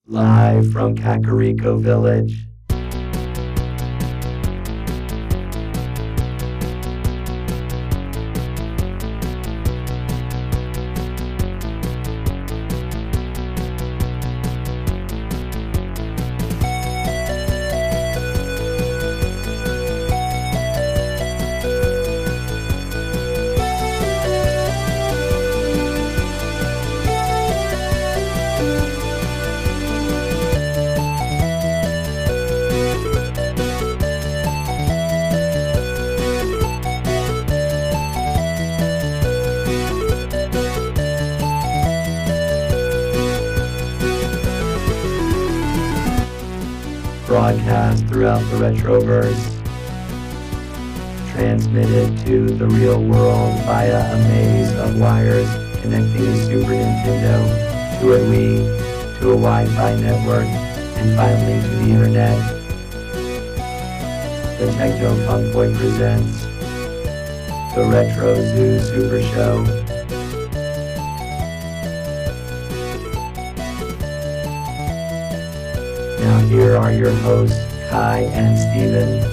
Live from Kakariko Village. Broadcast throughout the Retroverse, transmitted to the real world via a maze of wires connecting a Super Nintendo to a Wii, to a Wi-Fi network, and finally to the internet. The Techno Funk Boy presents the Retro Zoo Super Show. Now here are your hosts, Kai and Steven.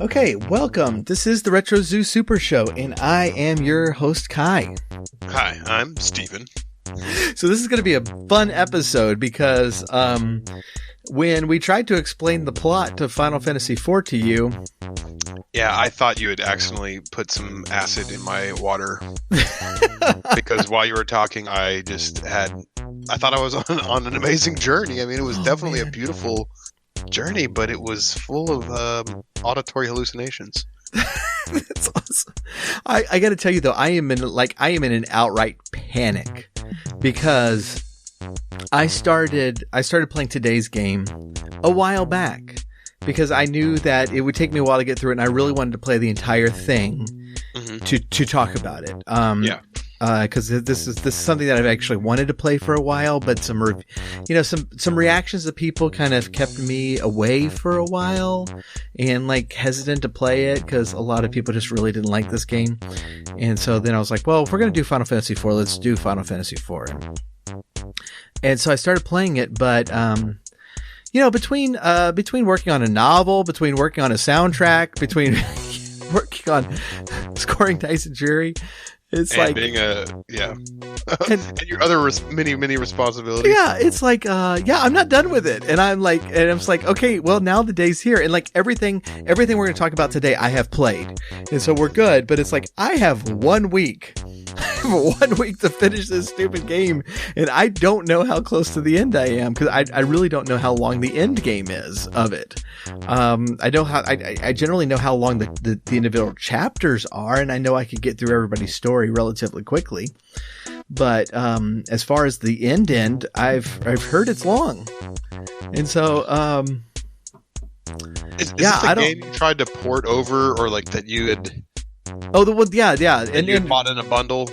Okay, welcome. This is the Retro Zoo Super Show, and I am your host, Kai. Hi, I'm Steven. So this is going to be a fun episode because when we tried to explain the plot to Final Fantasy IV to you... Yeah, I thought you had accidentally put some acid in my water. Because while you were talking, I thought I was on an amazing journey. I mean, it was definitely a beautiful journey, but it was full of auditory hallucinations. That's awesome. I got to tell you though, I am in an outright panic because I started playing today's game a while back because I knew that it would take me a while to get through it, and I really wanted to play the entire thing to talk about it. Because this is something that I've actually wanted to play for a while, but some reactions of people kind of kept me away for a while and like hesitant to play it because a lot of people just really didn't like this game. And so then I was like, well, if we're going to do Final Fantasy IV, let's do Final Fantasy IV. And so I started playing it, but between working on a novel, between working on a soundtrack, between working on scoring Tyson Fury, it's and like being and your other many responsibilities. Yeah, it's like I'm not done with it, and I'm just like, okay, well now the day's here, and like everything we're going to talk about today, I have played, and so we're good. But it's like I have 1 week. 1 week to finish this stupid game, and I don't know how close to the end I am because I really don't know how long the end game is of it. I generally know how long the individual chapters are, and I know I could get through everybody's story relatively quickly. But as far as the end, I've heard it's long, and so is this the game you tried to port over, or like that you had? Oh, yeah, and you bought in a bundle.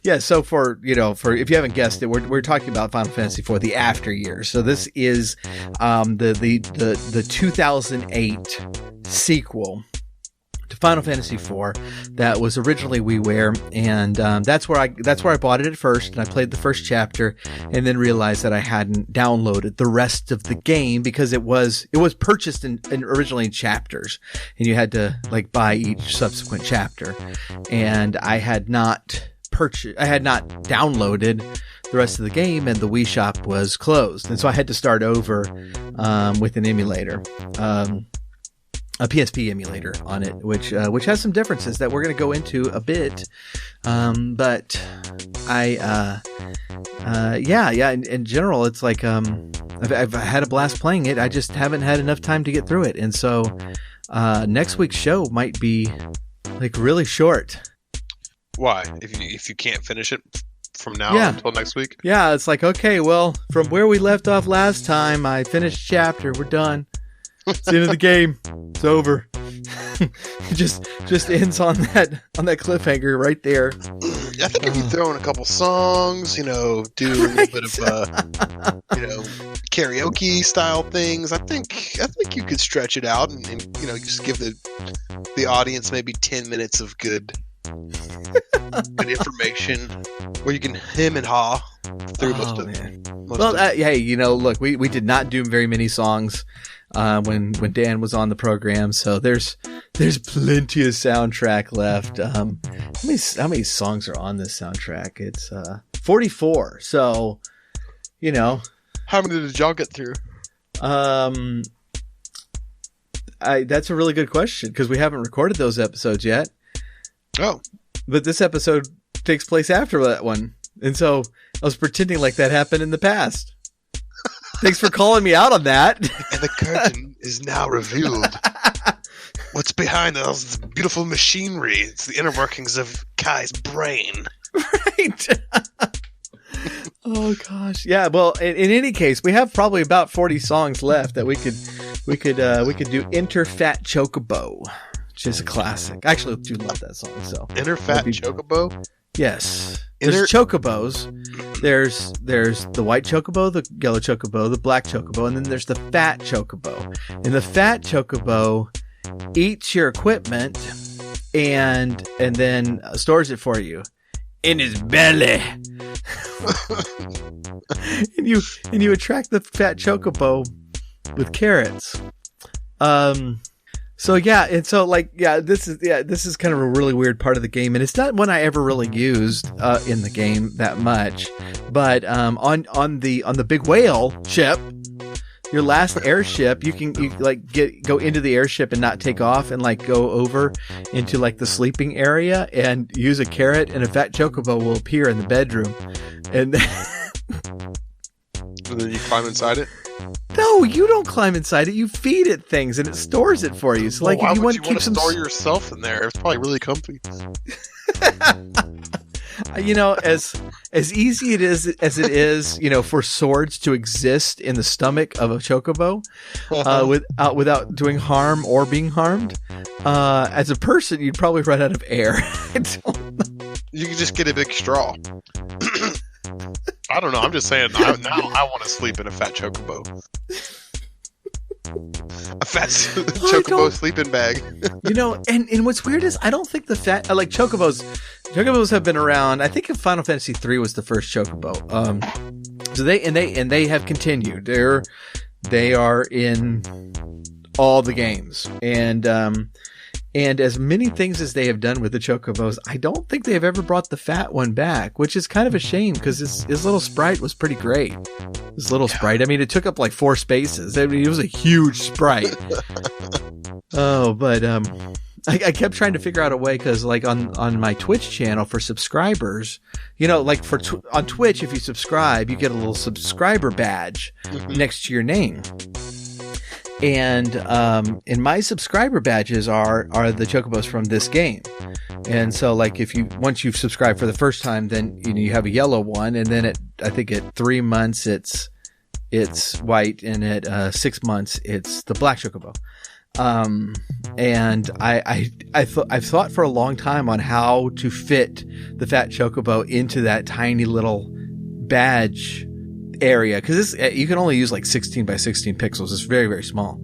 Yes. So for if you haven't guessed it, we're talking about Final Fantasy IV: The After Years. So this is the 2008 sequel to Final Fantasy IV that was originally WiiWare, and that's where I bought it at first, and I played the first chapter, and then realized that I hadn't downloaded the rest of the game because it was purchased in originally in chapters, and you had to like buy each subsequent chapter, and I had not downloaded the rest of the game, and the Wii shop was closed, and so I had to start over with an emulator. A PSP emulator on it, which has some differences that we're going to go into a bit. But in general, it's like, I've had a blast playing it. I just haven't had enough time to get through it. And so, next week's show might be like really short. Why? If you can't finish it from now until next week? Yeah. It's like, okay, well, from where we left off last time, I finished chapter. We're done. It's the end of the game. It's over. It just ends on that cliffhanger right there. I think if you throw in a couple songs, do a little bit of karaoke style things, I think you could stretch it out and just give the audience maybe 10 minutes of good good information, where you can hem and haw through most of it. Well, hey, look, we did not do very many songs when Dan was on the program, so there's plenty of soundtrack left. How many songs are on this soundtrack? It's 44. So, how many did y'all get through? That's a really good question because we haven't recorded those episodes yet. Oh, but this episode takes place after that one, and so I was pretending like that happened in the past. Thanks for calling me out on that. And the curtain is now revealed. What's behind this beautiful machinery? It's the inner workings of Kai's brain. Right. Oh gosh. Yeah. Well, in any case, we have probably about 40 songs left that we could do. Enter Fat Chocobo, which is a classic. I actually do love that song. So Enter Fat Chocobo. Yes. There's chocobos. There's the white chocobo, the yellow chocobo, the black chocobo, and then there's the fat chocobo. And the fat chocobo eats your equipment and then stores it for you in his belly. and you attract the fat chocobo with carrots. So yeah, and so this is kind of a really weird part of the game, and it's not one I ever really used in the game that much. But on the big whale ship, your last airship, you go into the airship and not take off and go over into the sleeping area and use a carrot, and a fat chocobo will appear in the bedroom, and then you climb inside it. No, you don't climb inside it. You feed it things, and it stores it for you. So, why if you would want to store yourself in there? It's probably really comfy. As easy as it is, for swords to exist in the stomach of a chocobo, without doing harm or being harmed. As a person, you'd probably run out of air. I don't know. You can just get a big straw. I don't know. I'm just saying. Now I want to sleep in a fat chocobo. A fat chocobo sleeping bag. And what's weird is I don't think the fat chocobos. Chocobos have been around. I think Final Fantasy 3 was the first chocobo. So they have continued. They are in all the games, and as many things as they have done with the chocobos, I don't think they have ever brought the fat one back, which is kind of a shame because his little sprite was pretty great. His little sprite, I mean, it took up 4 spaces. I mean, it was a huge sprite. Oh, but I kept trying to figure out a way because on my Twitch channel for subscribers, on Twitch, if you subscribe, you get a little subscriber badge next to your name. And my subscriber badges are the chocobos from this game. And so once you've subscribed for the first time, then you have a yellow one, and then I think at 3 months it's white, and at 6 months it's the black chocobo. And I've thought for a long time on how to fit the fat chocobo into that tiny little badge area, because you can only use 16 by 16 pixels. It's very, very small.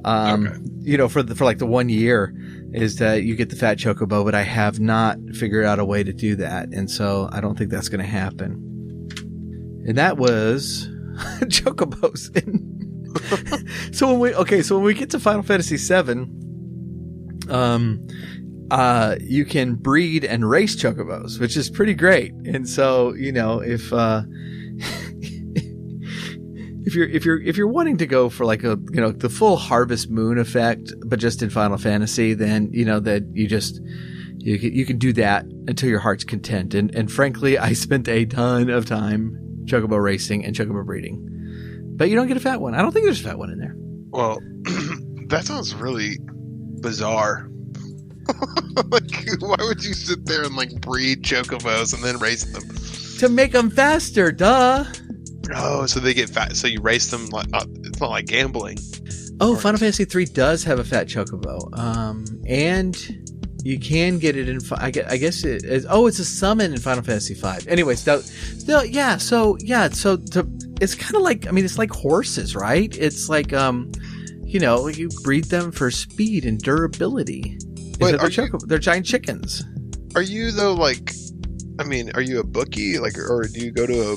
Okay. For the 1 year is that you get the fat chocobo, but I have not figured out a way to do that, and so I don't think that's going to happen. And that was chocobos. So when we get to Final Fantasy VII, you can breed and race chocobos, which is pretty great. And so if you're wanting to go for the full Harvest Moon effect, but just in Final Fantasy, then that you can do that until your heart's content. And frankly, I spent a ton of time chocobo racing and chocobo breeding, but you don't get a fat one. I don't think there's a fat one in there. Well, that sounds really bizarre. Why would you sit there and breed chocobos and then race them? To make them faster, duh. Oh, so they get fat. So you race them it's not like gambling. Oh, Final Fantasy 3 does have a fat chocobo. And you can get it in. I guess it is. Oh, it's a summon in Final Fantasy 5. Anyways, still, yeah. So it's kind of it's like horses, right? It's you breed them for speed and durability. They're giant chickens. Are you though? Like, I mean, are you a bookie? Like, or do you go to a?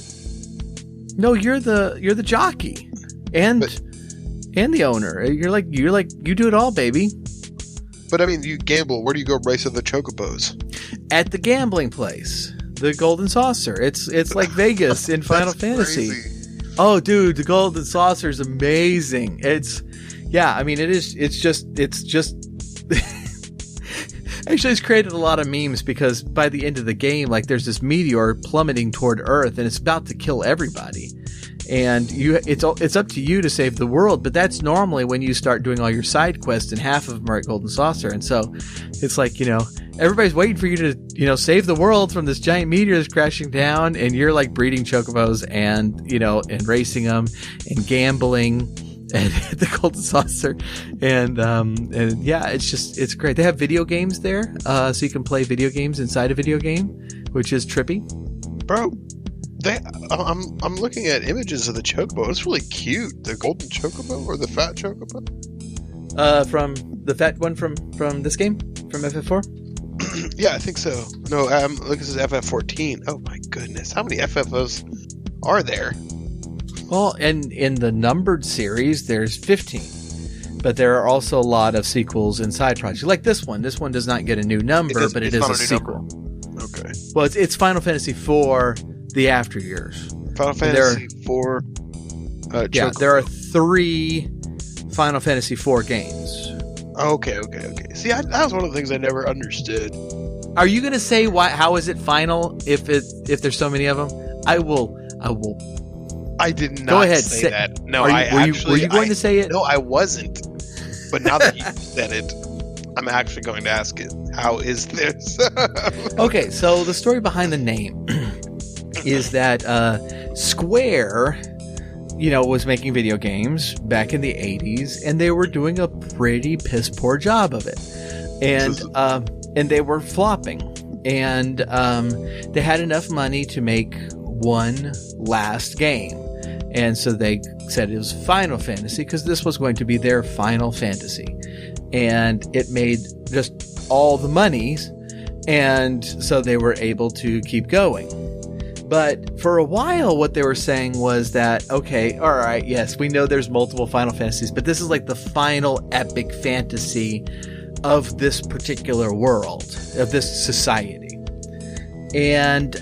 No, you're the jockey, and the owner. You're like you do it all, baby. But I mean, you gamble. Where do you go race with the chocobos? At the gambling place, the Golden Saucer. It's like Vegas in Final Fantasy. Crazy. Oh, dude, the Golden Saucer is amazing. I mean, it is. It's just. Actually, it's created a lot of memes because by the end of the game, like there's this meteor plummeting toward Earth, and it's about to kill everybody. And it's up to you to save the world, but that's normally when you start doing all your side quests, and half of them are at Golden Saucer. And so it's like, everybody's waiting for you to, save the world from this giant meteor that's crashing down, and you're like breeding chocobos and, and racing them and gambling at the Golden Saucer. And yeah, it's great. They have video games there, so you can play video games inside a video game, which is trippy. Bro. I'm looking at images of the chocobo. It's really cute. The golden chocobo or the fat chocobo? From the fat one from this game, from FF4. Yeah, I think so. No, look, this is FF14. Oh my goodness, how many FFOs are there? Well, and in the numbered series, there's 15, but there are also a lot of sequels and side projects. Like this one. This one does not get a new number, but it is a sequel. Okay. Well, it's Final Fantasy IV. The After Years. Final Fantasy IV. There are 3 Final Fantasy IV games. Okay. See, that was one of the things I never understood. Are you going to say how is it final if there's so many of them? I will. I did not Go ahead, say that. No, were you going to say it? No, I wasn't. But now that you said it, I'm actually going to ask it. How is this? Okay, so the story behind the name is that Square, was making video games back in the 80s, and they were doing a pretty piss poor job of it. And they were flopping. And they had enough money to make one last game. And so they said it was Final Fantasy because this was going to be their Final Fantasy. And it made just all the monies. And so they were able to keep going. But for a while, what they were saying was that, okay, all right, yes, we know there's multiple Final Fantasies, but this is like the final epic fantasy of this particular world, of this society. And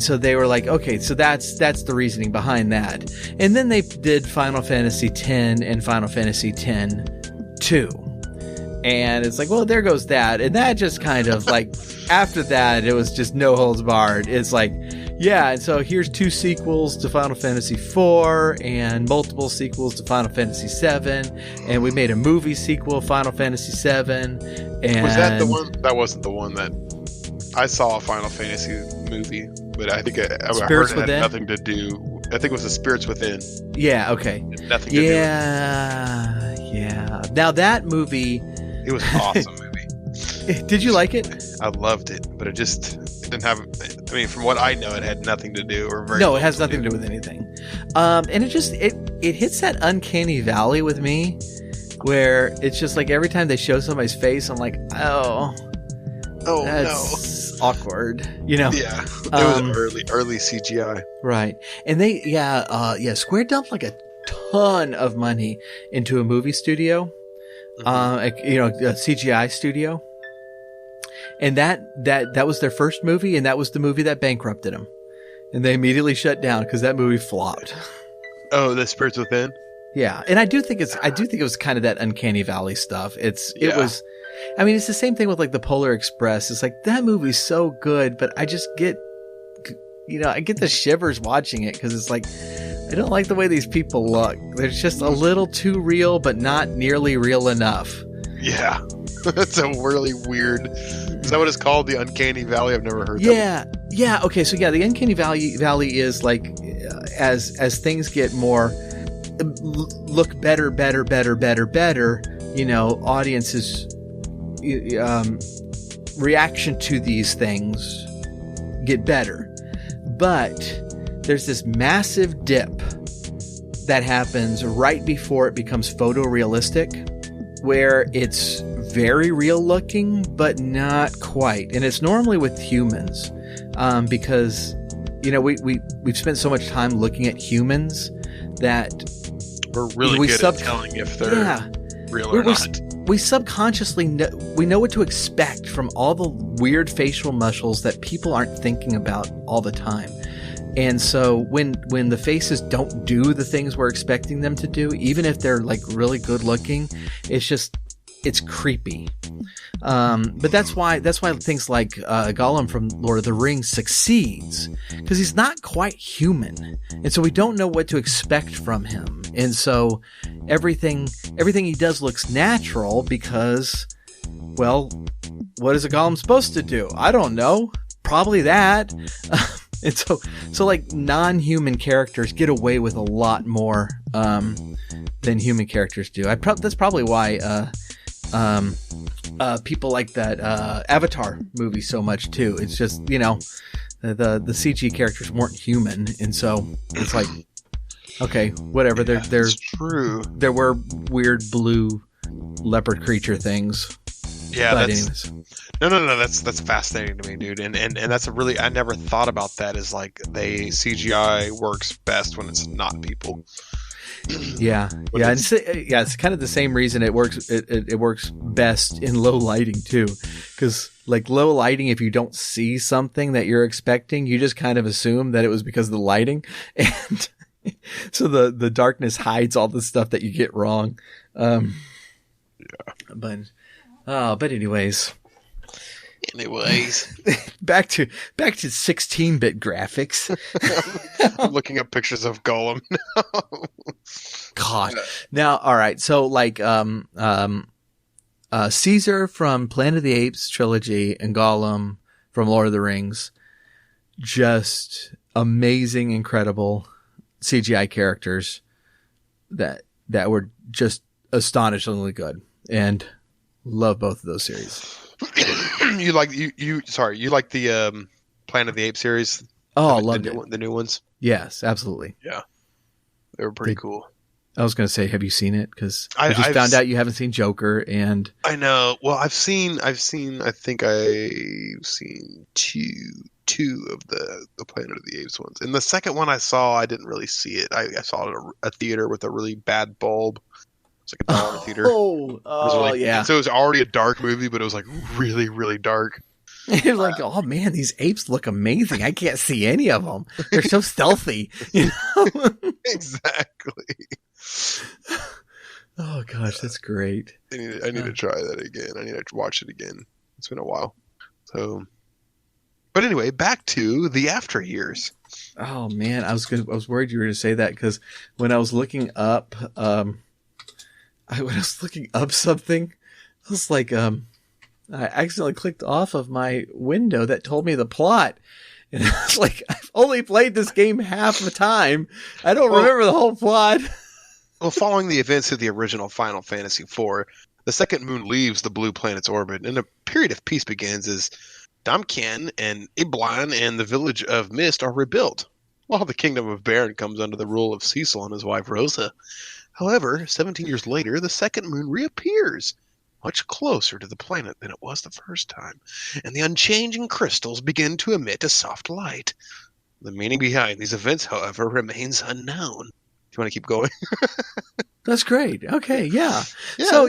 so they were like, okay, so that's the reasoning behind that. And then they did Final Fantasy X and Final Fantasy X-2. And it's like, well, there goes that. And that just kind of like, after that, it was just no holds barred. It's like, yeah, and so here's 2 sequels to Final Fantasy IV and multiple sequels to Final Fantasy VII. And we made a movie sequel, Final Fantasy VII. And was that the one? That wasn't the one that I saw a Final Fantasy movie, but I think I heard it had nothing to do. I think it was the Spirits Within. Yeah, okay. Nothing to do with it. Yeah. Now that movie... It was an awesome movie. Did you like it? I loved it, but it didn't have... I mean, from what I know, it had nothing to do or very... No, it has nothing to do with anything. And it hits that uncanny valley with me where it's just like every time they show somebody's face, I'm like, oh that's awkward, Yeah, it was early CGI, right? And Square dumped like a ton of money into a movie studio, a CGI studio, and that was their first movie, and that was the movie that bankrupted them, and they immediately shut down because that movie flopped. Oh, The Spirits Within. Yeah, and I do think it was kind of that uncanny valley stuff. It was. I mean, it's the same thing with like the Polar Express. It's like that movie's so good, but I just get, I get the shivers watching it because it's like I don't like the way these people look. They're just a little too real, but not nearly real enough. Yeah, that's a really weird. Is that what it's called? The Uncanny Valley? I've never heard. Yeah. Okay, so the Uncanny Valley is like as things get more look better. Audiences. Reaction to these things get better, but there's this massive dip that happens right before it becomes photorealistic, where it's very real looking, but not quite. And it's normally with humans, because we've spent so much time looking at humans that we're really good at telling if they're real or not. We subconsciously know what to expect from all the weird facial muscles that people aren't thinking about all the time. And so when the faces don't do the things we're expecting them to do, even if they're like really good looking, it's creepy. But that's why things like Gollum from Lord of the Rings succeeds, because he's not quite human, and so we don't know what to expect from him. And so everything he does looks natural because, well, what is a Gollum supposed to do? I don't know. Probably that. And so like non-human characters get away with a lot more than human characters do. That's probably why people like that Avatar movie so much too. It's just, the CG characters weren't human, and so it's like, okay, whatever. That's true. There were weird blue leopard creature things. Yeah, but anyways. No. That's fascinating to me, dude. And that's I never thought about that as like CGI works best when it's not people. Yeah. It's kind of the same reason it works. It works best in low lighting too, because like low lighting, if you don't see something that you're expecting, you just kind of assume that it was because of the lighting, and so the darkness hides all the stuff that you get wrong. But anyways. back to 16-bit graphics. I'm looking at pictures of Gollum now. God. Now, all right. So like Caesar from Planet of the Apes trilogy and Gollum from Lord of the Rings, just amazing, incredible CGI characters that were just astonishingly good, and love both of those series. You like the Planet of the Apes series? Oh, loved it. The new ones. Yes, absolutely. Yeah, they were pretty cool. I was going to say, have you seen it? Because I just found out you haven't seen Joker, and I know. Well, I've seen. I think I've seen two of the Planet of the Apes ones, and the second one I saw, I didn't really see it. I saw it at a theater with a really bad bulb. It's like a dollar theater. Yeah. So it was already a dark movie, but it was like really, really dark. You're like, oh man, these apes look amazing. I can't see any of them. They're so stealthy. Exactly. Oh gosh, that's great. I need to try that again. I need to watch it again. It's been a while. So, but anyway, back to the after years. Oh man, I was worried you were going to say that, because when I was looking up, something, I was like, I accidentally clicked off of my window that told me the plot. And I was like, I've only played this game half the time. I don't remember the whole plot. Well, following the events of the original Final Fantasy IV, the second moon leaves the blue planet's orbit, and a period of peace begins as Damkian and Iblan and the village of Mist are rebuilt, while the kingdom of Baron comes under the rule of Cecil and his wife Rosa. However, 17 years later, the second moon reappears, much closer to the planet than it was the first time, and the unchanging crystals begin to emit a soft light. The meaning behind these events, however, remains unknown. Do you want to keep going? That's great. Okay, yeah. So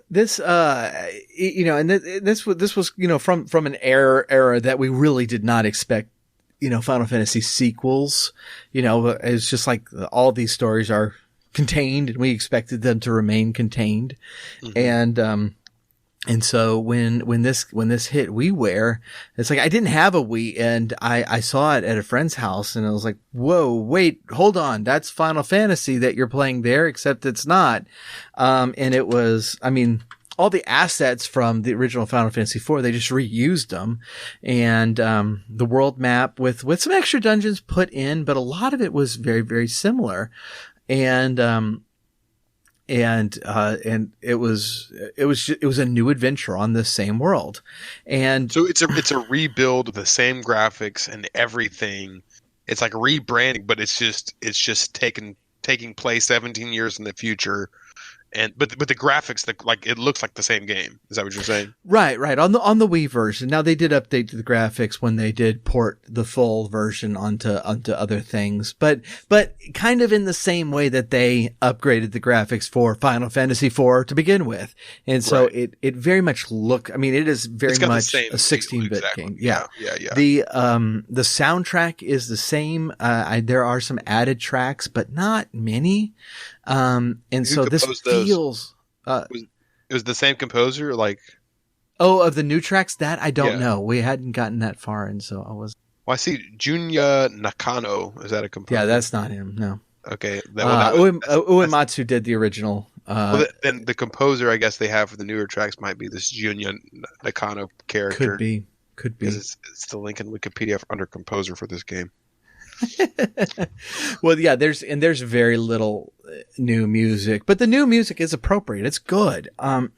this and this was from an era that we really did not expect. Final Fantasy sequels. It's just like all these stories are contained, and we expected them to remain contained. Mm-hmm. And so when this hit WiiWare, it's like I didn't have a Wii, and I saw it at a friend's house, and I was like, whoa, wait, hold on, that's Final Fantasy that you're playing there, except it's not. And it was, all the assets from the original Final Fantasy IV, they just reused them, and the world map with some extra dungeons put in, but a lot of it was very, very similar, and it was a new adventure on the same world, and so it's a rebuild of the same graphics and everything. It's like rebranding, but it's just taking place 17 years in the future. but the graphics, like it looks like the same game. Is that what you're saying? Right. On the Wii version. Now they did update the graphics when they did port the full version onto other things, but kind of in the same way that they upgraded the graphics for Final Fantasy IV to begin with. And so it very much it is very much a 16-bit game. Yeah. The soundtrack is the same. There are some added tracks, but not many. And so this feels, it was the same composer, like, of the new tracks that I don't know. We hadn't gotten that far. And so I was, I see Junya Nakano. Is that a composer? Yeah, that's not him. No. Okay. Uematsu did the original. Then the composer, I guess they have for the newer tracks might be this Junya Nakano character. Could be. It's the link in Wikipedia under composer for this game. Well, yeah, there's very little new music, but the new music is appropriate. It's good. And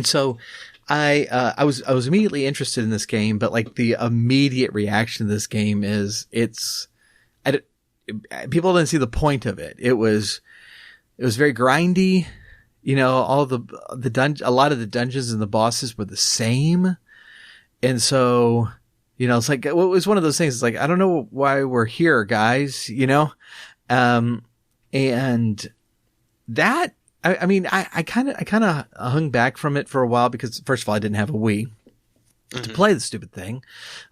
so I was immediately interested in this game, but like the immediate reaction to this game is people didn't see the point of it. It was very grindy. All a lot of the dungeons and the bosses were the same. And so, it's like, it was one of those things. It's like, I don't know why we're here, guys, and that, I kind of hung back from it for a while because first of all, I didn't have a Wii to play the stupid thing.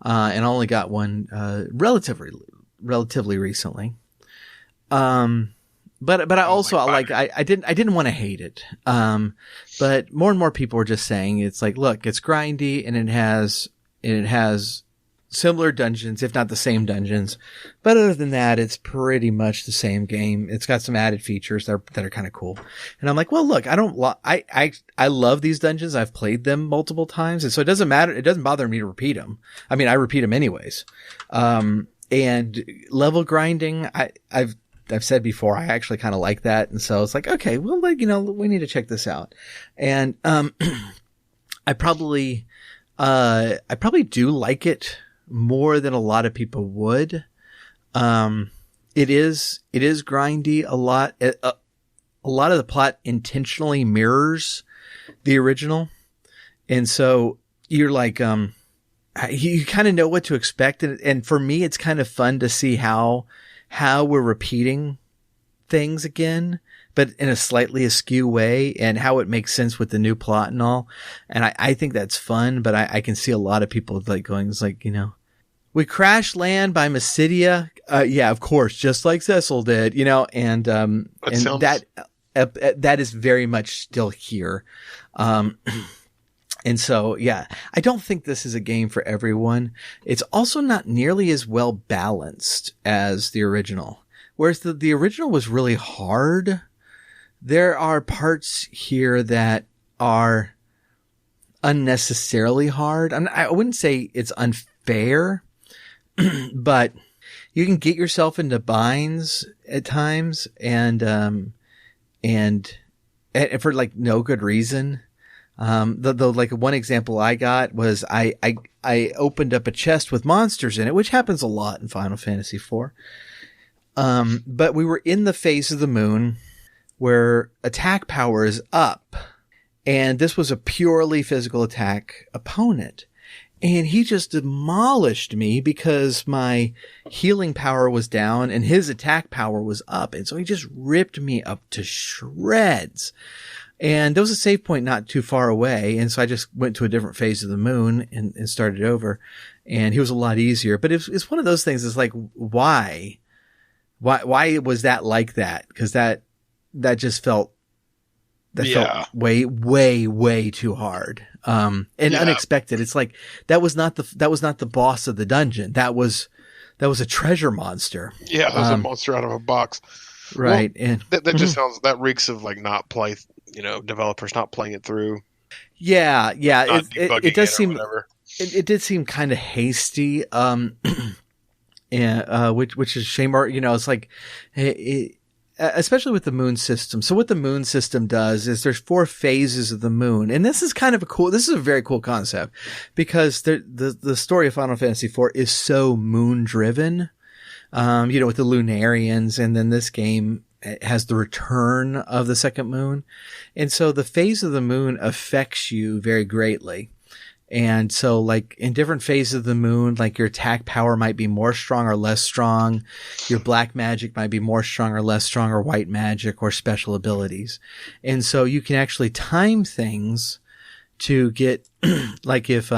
And I only got one, relatively recently. But I also I didn't want to hate it. But more and more people were just saying it's like, look, it's grindy and it has similar dungeons, if not the same dungeons. But other than that, it's pretty much the same game. It's got some added features that are kind of cool. And I'm like, well, look, I love these dungeons. I've played them multiple times. And so it doesn't matter. It doesn't bother me to repeat them. I mean, I repeat them anyways. And level grinding, I've said before, I actually kind of like that. And so it's like, okay, well, we need to check this out. And, I probably do like it more than a lot of people would. It is grindy a lot. A lot of the plot intentionally mirrors the original. And so you're like, you kind of know what to expect. And for me, it's kind of fun to see how we're repeating things again, but in a slightly askew way, and how it makes sense with the new plot and all. And I think that's fun, but I can see a lot of people like going, it's like, we crash land by Mysidia. Yeah, of course, just like Cecil did, and that is very much still here. And so, yeah, I don't think this is a game for everyone. It's also not nearly as well balanced as the original. Whereas the original was really hard. There are parts here that are unnecessarily hard. I wouldn't say it's unfair, but you can get yourself into binds at times and for like no good reason. The like one example I got was I opened up a chest with monsters in it, which happens a lot in Final Fantasy IV. But we were in the phase of the moon where attack power is up, and this was a purely physical attack opponent. And he just demolished me because my healing power was down and his attack power was up. And so he just ripped me up to shreds. And there was a save point not too far away. And so I just went to a different phase of the moon and started over. And he was a lot easier. But it's one of those things. It's like, why was that like that? Because that just felt way, way, way too hard. And unexpected. It's like, that was not the boss of the dungeon. That was a treasure monster. Yeah, it was a monster out of a box. Right. Well, and that just sounds, that reeks of like developers not playing it through. Yeah. It does seem, it did seem kind of hasty. Which is a shame. Or, it's like, especially with the moon system. So what the moon system does is there's 4 phases of the moon. And this is this is a very cool concept because the story of Final Fantasy IV is so moon driven, with the Lunarians. And then this game it has the return of the second moon. And so the phase of the moon affects you very greatly. And so like in different phases of the moon, like your attack power might be more strong or less strong. Your black magic might be more strong or less strong, or white magic or special abilities. And so you can actually time things to get like if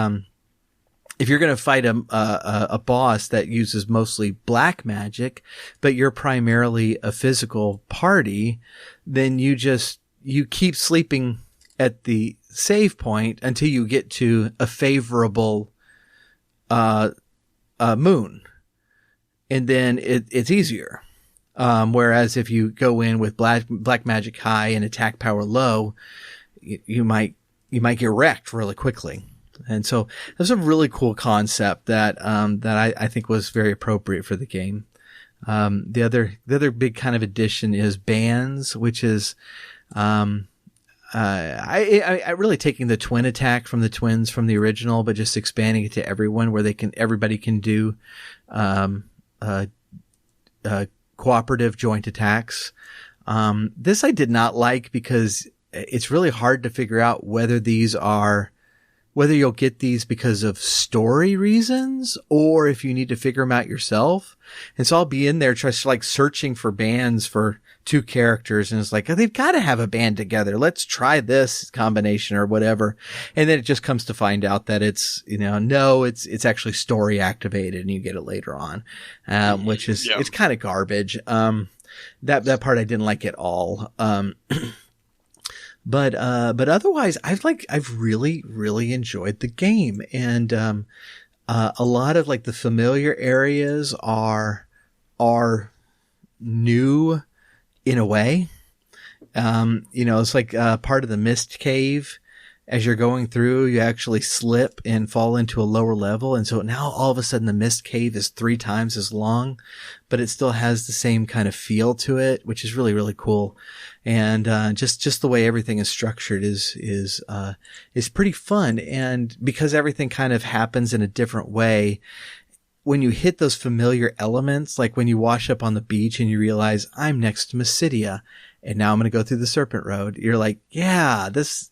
you're going to fight a boss that uses mostly black magic, but you're primarily a physical party, then you keep sleeping at the save point until you get to a favorable moon, and then it's easier. Whereas if you go in with black magic high and attack power low, you might get wrecked really quickly. And so that's a really cool concept that I think was very appropriate for the game. The other big kind of addition is bands, which is, I really taking the twin attack from the twins from the original, but just expanding it to everyone where everybody can do, cooperative joint attacks. This I did not like because it's really hard to figure out whether you'll get these because of story reasons or if you need to figure them out yourself. And so I'll be in there just like searching for bands for two characters, and it's like, oh, they've got to have a band together. Let's try this combination or whatever. And then it just comes to find out that it's actually story activated and you get it later on. Which is, It's kind of garbage. That part I didn't like at all. But otherwise I've really, really enjoyed the game. And, a lot of like the familiar areas are new in a way. It's like, part of the mist cave. As you're going through, you actually slip and fall into a lower level. And so now all of a sudden the mist cave is 3 times as long, but it still has the same kind of feel to it, which is really, really cool. And, just the way everything is structured is pretty fun. And because everything kind of happens in a different way, when you hit those familiar elements, like when you wash up on the beach and you realize I'm next to Mysidia and now I'm going to go through the Serpent Road, you're like, this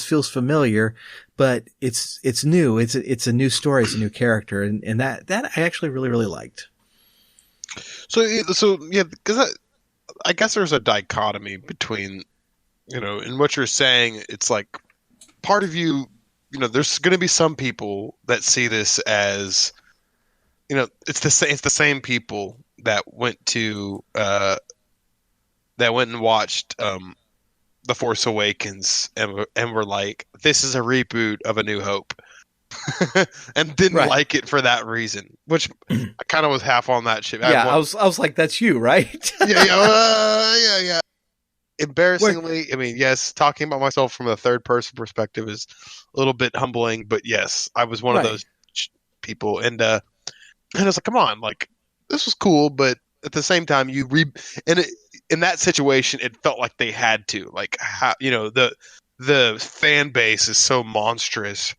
feels familiar, but it's new. It's a new story. It's a new character. And that I actually really, really liked. So yeah, because I guess there's a dichotomy between, in what you're saying. It's like part of you, there's going to be some people that see this as, it's the same people that went and watched The Force Awakens and were like, this is a reboot of A New Hope. And didn't like it for that reason, which I kind of was half on that shit. I was like, that's you, right? yeah. Embarrassingly, I mean, yes, talking about myself from a third person perspective is a little bit humbling, but yes, I was one of those people. And I was like, come on, like, this was cool, but at the same time, in that situation, it felt like they had to, like, how, the fan base is so monstrous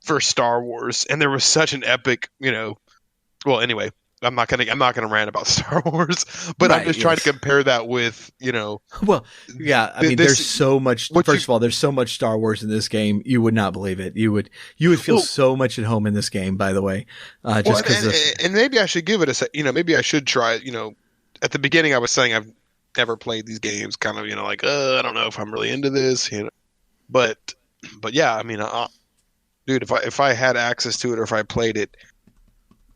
for Star Wars, and there was such an epic, well, anyway, I'm not gonna rant about Star Wars, but I'm just trying to compare that with, Well, yeah, I mean, there's so much. First of all, there's so much Star Wars in this game, you would not believe it. You would feel so much at home in this game. By the way, just because. And maybe I should give it maybe I should try it. At the beginning, I was saying I've never played these games, kind of, like, I don't know if I'm really into this, but yeah, I mean, dude, if I had access to it or if I played it,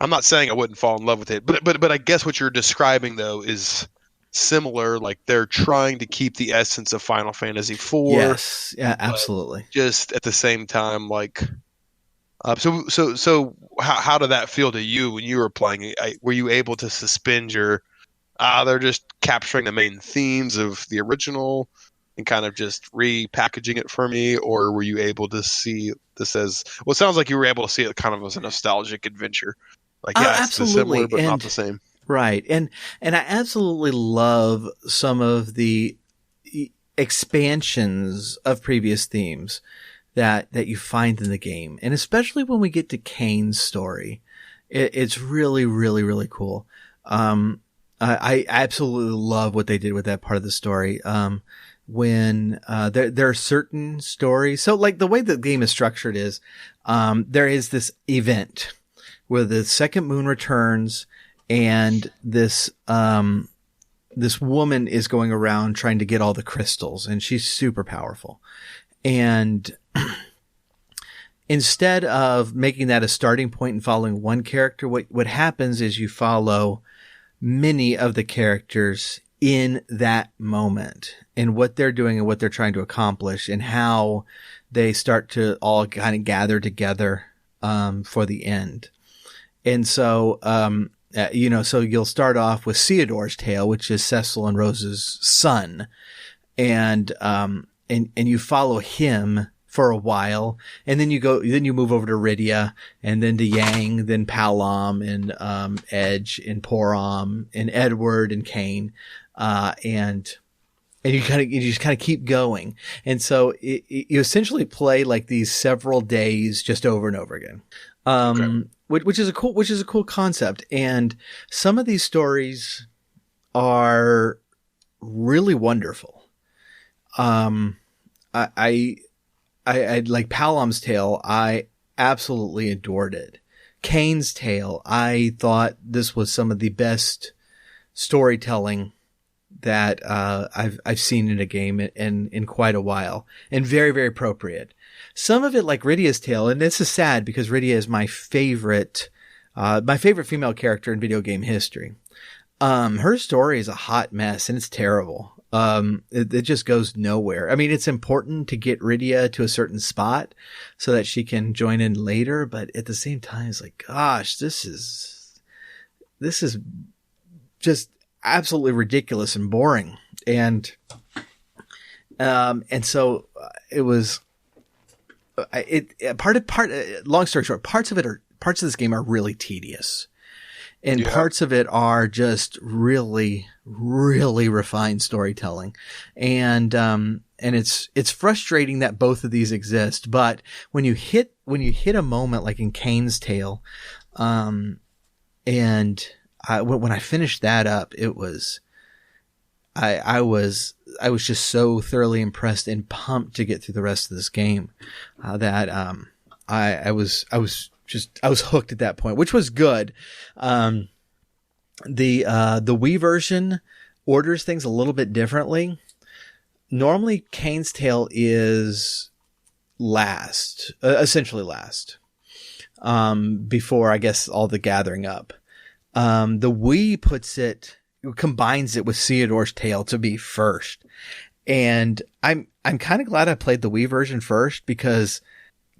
I'm not saying I wouldn't fall in love with it, but I guess what you're describing though is similar. Like, they're trying to keep the essence of Final Fantasy IV. Yes, yeah, absolutely. Just at the same time, like, so how did that feel to you when you were playing it? Were you able to suspend your? They're just capturing the main themes of the original and kind of just repackaging it for me, or were you able to see this as? Well, it sounds like you were able to see it kind of as a nostalgic adventure. Like, yeah, it's similar, but not the same. Right. And I absolutely love some of the expansions of previous themes that you find in the game. And especially when we get to Kane's story, it's really, really, really cool. I absolutely love what they did with that part of the story. When there are certain stories, so like the way the game is structured is, there is this event where the second moon returns, and this woman is going around trying to get all the crystals, and she's super powerful. And instead of making that a starting point and following one character, what happens is you follow many of the characters in that moment and what they're doing and what they're trying to accomplish and how they start to all kind of gather together for the end. And so, so you'll start off with Theodore's tale, which is Cecil and Rose's son. And you follow him for a while, and then you move over to Rydia, and then to Yang, then Palom, and Edge, and Porom, and Edward, and Kain, and you just kind of keep going, and so you essentially play like these several days just over and over again, which is a cool concept, and some of these stories are really wonderful. I like Palom's tale. I absolutely adored it. Kain's tale. I thought this was some of the best storytelling that I've seen in a game in quite a while, and very, very appropriate. Some of it, like Rydia's tale, and this is sad because Rydia is my favorite female character in video game history. Her story is a hot mess, and it's terrible. It just goes nowhere. I mean, it's important to get Rydia to a certain spot so that she can join in later, but at the same time, it's like, gosh, this is just absolutely ridiculous and boring. And so it was, long story short, parts of this game are really tedious. And parts of it are just really, really refined storytelling. And it's frustrating that both of these exist. But when you hit a moment like in Kain's tale, when I finished that up, it was, I was just so thoroughly impressed and pumped to get through the rest of this game, that, I was hooked at that point, which was good. The Wii version orders things a little bit differently. Normally, Kain's tale is last, essentially last, before, I guess, all the gathering up. The Wii combines it with Theodore's tale to be first. And I'm kind of glad I played the Wii version first, because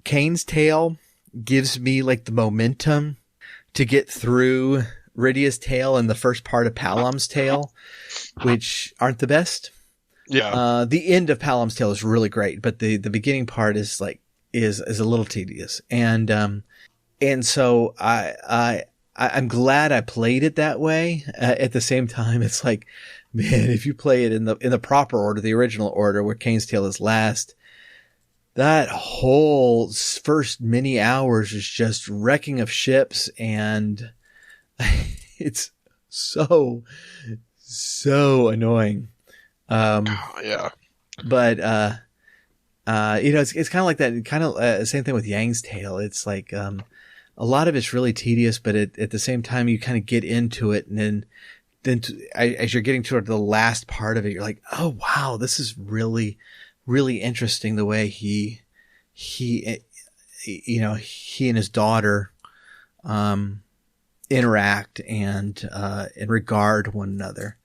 Kain's tale gives me like the momentum to get through Rydia's tale and the first part of Palom's tale, which aren't the best. Yeah. The end of Palom's tale is really great, but the beginning part is a little tedious. And so I'm glad I played it that way. At the same time, it's like, man, if you play it in the proper order, the original order where Kain's tale is last, that whole first many hours is just wrecking of ships, and it's so annoying. Yeah. But, it's kind of like that, kind of same thing with Yang's tale. It's like, a lot of it's really tedious, but at the same time, you kind of get into it, and then as you're getting toward the last part of it, you're like, oh wow, this is really, really interesting the way he and his daughter interact and regard one another.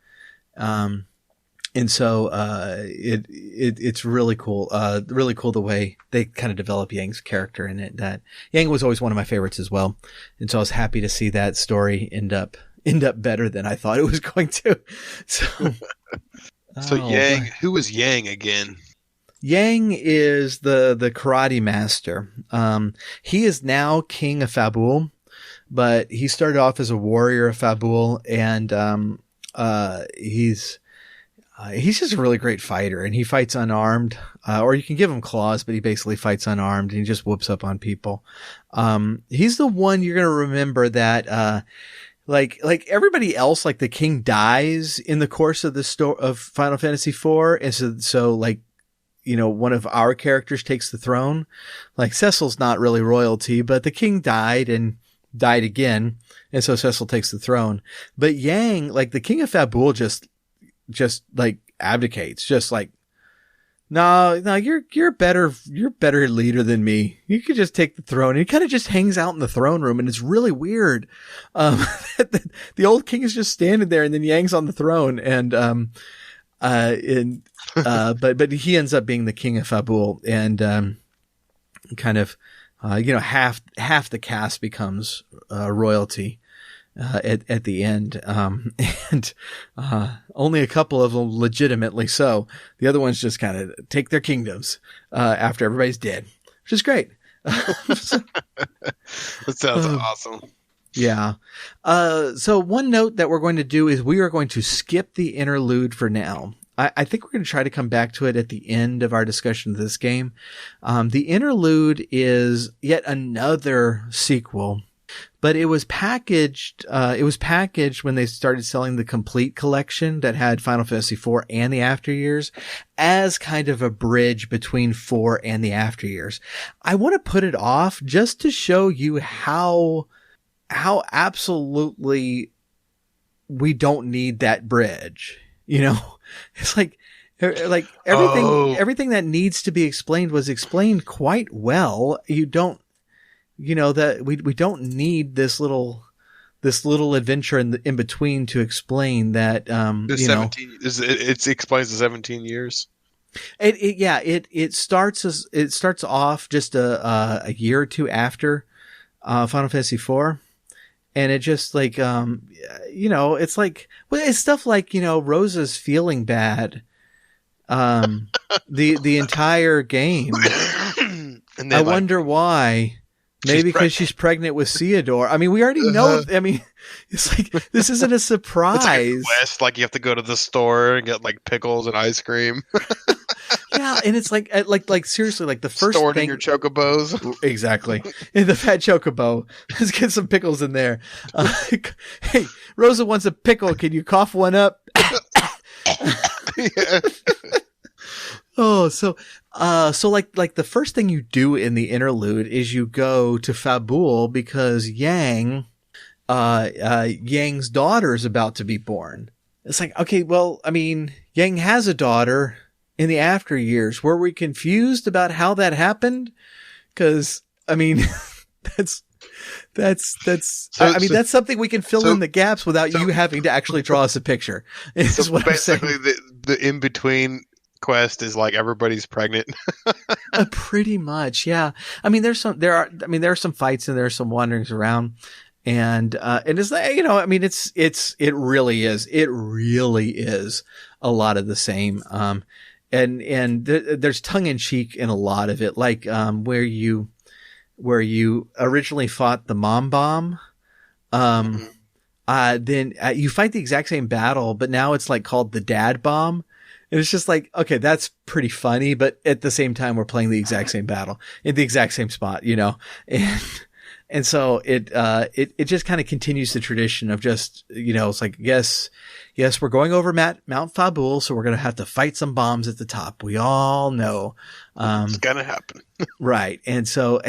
And so it's really cool. Really cool the way they kind of develop Yang's character in it. That Yang was always one of my favorites as well, and so I was happy to see that story end up better than I thought it was going to. So, Yang, who was Yang again? Yang is the karate master. He is now king of Fabul, but he started off as a warrior of Fabul, and he's just a really great fighter, and he fights unarmed, or you can give him claws, but he basically fights unarmed, and he just whoops up on people. He's the one you're going to remember that like everybody else, like the king dies in the course of the story of Final Fantasy IV. And so like, one of our characters takes the throne. Like Cecil's not really royalty, but the king died and died again. And so Cecil takes the throne. But Yang, like the king of Fabul just like abdicates, just like, no, you're better leader than me. You could just take the throne. And he kind of just hangs out in the throne room, and it's really weird. The old king is just standing there, and then Yang's on the throne, and but he ends up being the king of Fabul, and kind of half the cast becomes royalty. At the end, and only a couple of them legitimately so. The other ones just kind of take their kingdoms after everybody's dead, which is great. That sounds awesome. Yeah. So one note that we're going to do is we are going to skip the interlude for now. I think we're going to try to come back to it at the end of our discussion of this game. The interlude is yet another sequel. But it was packaged when they started selling the complete collection that had Final Fantasy IV and the After Years as kind of a bridge between 4 and the After Years. I want to put it off just to show you how absolutely we don't need that bridge. It's like everything that needs to be explained was explained quite well. That we don't need this little adventure in between to explain that. It explains the 17 years. It starts off just a year or two after Final Fantasy IV, and it just like it's like it's stuff like Rosa's feeling bad, the entire game. And I wonder why. Maybe because she's pregnant with Theodore. I mean, we already know. I mean, it's like this isn't a surprise. It's like a quest, like you have to go to the store and get like pickles and ice cream. Yeah, and it's like seriously, like the first stored thing in your chocobos. Exactly, in the fat chocobo. Let's get some pickles in there. Hey, Rosa wants a pickle. Can you cough one up? Yeah. Oh, so like the first thing you do in the interlude is you go to Fabul because Yang's daughter is about to be born. It's like, okay, well, I mean, Yang has a daughter in the After Years. Were we confused about how that happened? Because, I mean, that's something we can fill in the gaps without you having to actually draw us a picture. Is what basically I'm saying. The in-between quest is like everybody's pregnant. Pretty much, yeah. I mean, there are some fights and there are some wanderings around, and it's like, I mean, it really is a lot of the same. And there's tongue in cheek in a lot of it, like where you originally fought the mom bomb, then you fight the exact same battle, but now it's like called the dad bomb. And it's just like, okay, that's pretty funny, but at the same time, we're playing the exact same battle in the exact same spot, and so it just kind of continues the tradition of just, it's like, yes, we're going over Mount Fabul, so we're going to have to fight some bombs at the top. We all know. It's going to happen. Right. And so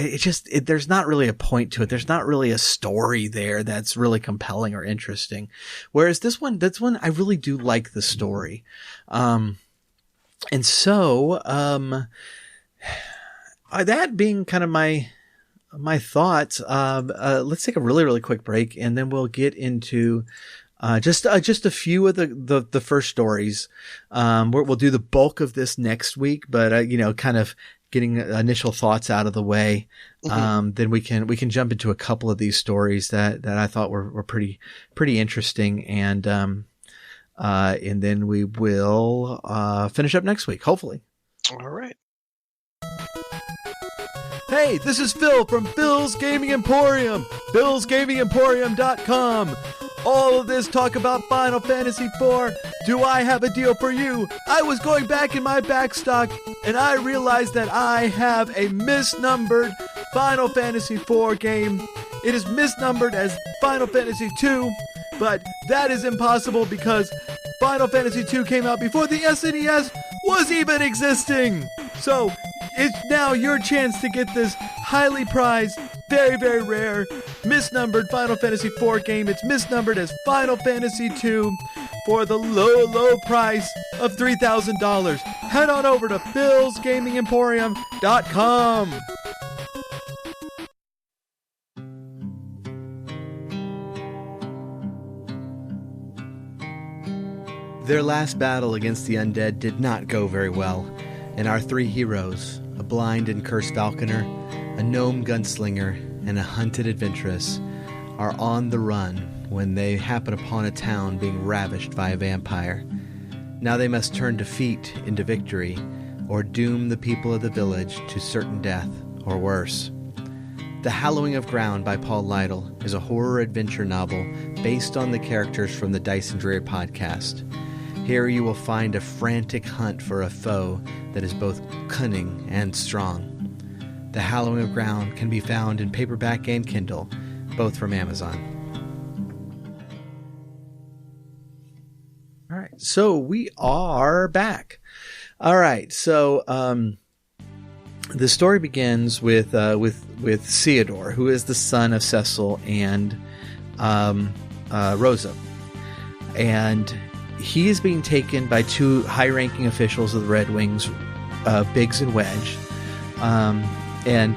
there's not really a point to it. There's not really a story there that's really compelling or interesting. Whereas this one, I really do like the story. And so, that being kind of my thoughts, let's take a really, really quick break, and then we'll get into just a few of the first stories. We'll do the bulk of this next week, but kind of getting initial thoughts out of the way. Then we can jump into a couple of these stories that I thought were pretty interesting, and then we will finish up next week, hopefully. All right. Hey, this is Phil from Bill's Gaming Emporium, BillsGamingEmporium.com. All of this talk about Final Fantasy IV. Do I have a deal for you? I was going back in my backstock, and I realized that I have a misnumbered Final Fantasy IV game. it is misnumbered as Final Fantasy II, but that is impossible because Final Fantasy II came out before the SNES was even existing. So it's now your chance to get this highly prized, very, very rare, misnumbered Final Fantasy IV game. It's misnumbered as Final Fantasy II for the low, low price of $3,000. Head on over to BillsGamingEmporium.com. Their last battle against the undead did not go very well, and our three heroes, a blind and cursed falconer, a gnome gunslinger, and a hunted adventuress, are on the run when they happen upon a town being ravished by a vampire. Now they must turn defeat into victory, or doom the people of the village to certain death, or worse. The Hallowing of Ground by Paul Lytle is a horror adventure novel based on the characters from the Dice and Dreary podcast. Here you will find a frantic hunt for a foe that is both cunning and strong. The Hallowing of Ground can be found in paperback and Kindle, both from Amazon. All right, so we are back. All right, so the story begins with Theodore, who is the son of Cecil and Rosa, and he is being taken by two high-ranking officials of the Red Wings, Biggs and Wedge. And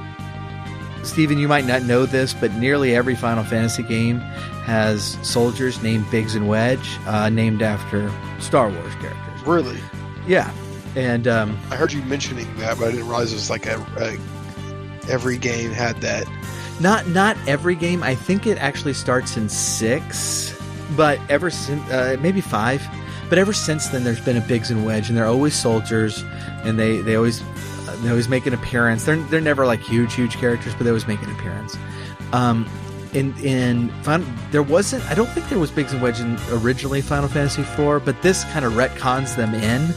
Stephen, you might not know this, but nearly every Final Fantasy game has soldiers named Biggs and Wedge, named after Star Wars characters. Really? Yeah. And I heard you mentioning that, but I didn't realize it was like every game had that. Not every game. I think it actually starts in 6, but ever since maybe 5. But ever since then, there's been a Biggs and Wedge, and they're always soldiers, and they always make an appearance. They're never like huge characters, but they always make an appearance. There wasn't. I don't think there was Biggs and Wedge in originally Final Fantasy IV, but this kind of retcons them in.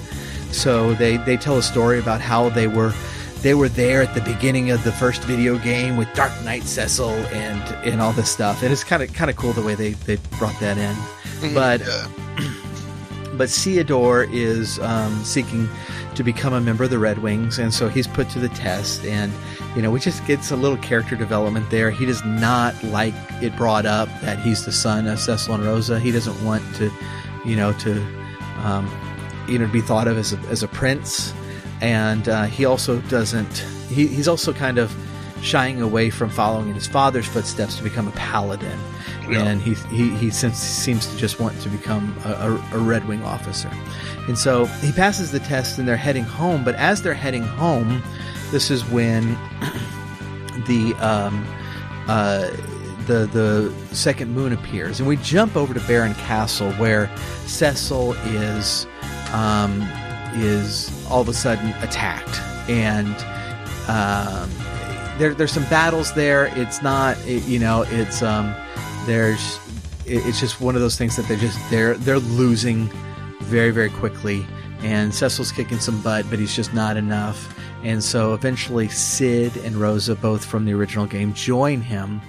So they tell a story about how they were there at the beginning of the first video game with Dark Knight Cecil and all this stuff. And it's kind of cool the way they brought that in. But Theodore is seeking to become a member of the Red Wings, and so he's put to the test. And we just get a little character development there. He does not like it brought up that he's the son of Cecil and Rosa. He doesn't want to be thought of as a prince, and he also doesn't. He's also kind of shying away from following in his father's footsteps to become a paladin. Yeah. And he seems to just want to become a Red Wing officer. And so he passes the test and they're heading home. But as they're heading home, this is when the second moon appears. And we jump over to Baron Castle, where Cecil is all of a sudden attacked. And there's some battles there. It's not, it's just one of those things that they're losing very, very quickly, and Cecil's kicking some butt, but he's just not enough. And so eventually Sid and Rosa, both from the original game, join him,